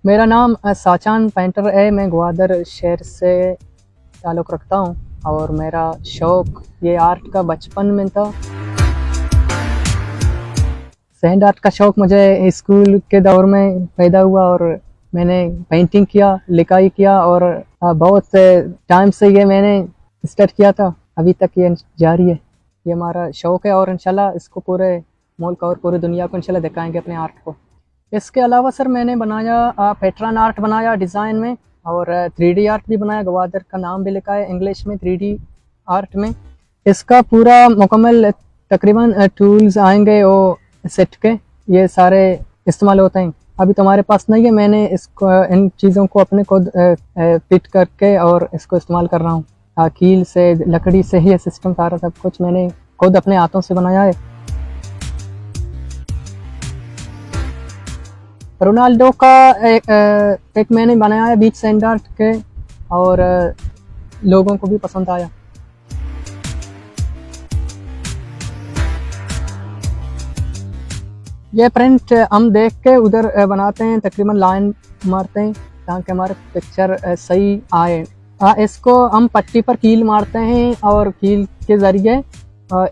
मेरा नाम साचान पेंटर है। मैं ग्वादर शहर से ताल्लुक़ रखता हूँ और मेरा शौक़ ये आर्ट का बचपन में था। सैंड आर्ट का शौक़ मुझे स्कूल के दौर में पैदा हुआ और मैंने पेंटिंग किया, लिखाई किया और बहुत टाइम से ये मैंने स्टार्ट किया था, अभी तक ये जारी है। ये हमारा शौक़ है और इंशाल्लाह इसको पूरे मुल्क और पूरी दुनिया को इंशाल्लाह दिखाएंगे अपने आर्ट को। इसके अलावा सर मैंने बनाया पैटर्न आर्ट बनाया डिज़ाइन में और 3D आर्ट भी बनाया। ग्वादर का नाम भी लिखा है इंग्लिश में 3D आर्ट में। इसका पूरा मुकम्मल तकरीबन टूल्स आएंगे वो सेट के, ये सारे इस्तेमाल होते हैं। अभी तुम्हारे पास नहीं है, मैंने इसको इन चीज़ों को अपने खुद फिट करके और इसको इस्तेमाल कर रहा हूँ। कील से, लकड़ी से ही ये सिस्टम सारा सब कुछ मैंने खुद अपने हाथों से बनाया है। रोनाल्डो का एक मैंने बनाया है बीच सैंड आर्ट के और लोगों को भी पसंद आया। ये प्रिंट हम देख के उधर बनाते हैं, तकरीबन लाइन मारते हैं ताकि हमारे पिक्चर सही आए। इसको हम पट्टी पर कील मारते हैं और कील के ज़रिए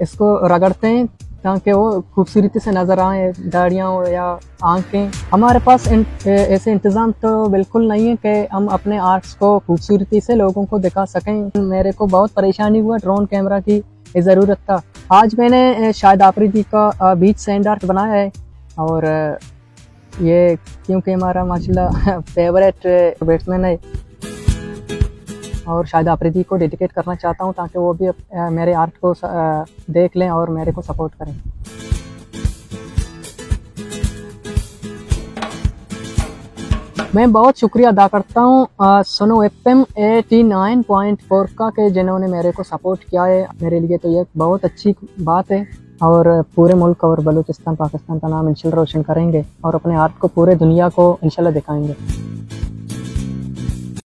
इसको रगड़ते हैं ताकि वो खूबसूरती से नज़र आए, दाढ़ियाँ या आंखें। हमारे पास ऐसे इंतज़ाम तो बिल्कुल नहीं है कि हम अपने आर्ट्स को खूबसूरती से लोगों को दिखा सकें। मेरे को बहुत परेशानी हुआ, ड्रोन कैमरा की ज़रूरत था। आज मैंने शाहिद आफरीदी का बीच सैंड आर्ट बनाया है और ये क्योंकि हमारा माशाल्लाह फेवरेट बैट्समैन है और शाहिद आफरीदी को डेडिकेट करना चाहता हूँ ताकि वो भी मेरे आर्ट को देख लें और मेरे को सपोर्ट करें। मैं बहुत शुक्रिया अदा करता हूँ सुनो FM 89.4 का कि जिन्होंने मेरे को सपोर्ट किया है। मेरे लिए तो ये बहुत अच्छी बात है और पूरे मुल्क और बलूचिस्तान पाकिस्तान का नाम इंशाल्लाह रोशन करेंगे और अपने आर्ट को पूरे दुनिया को इंशाल्लाह दिखाएंगे।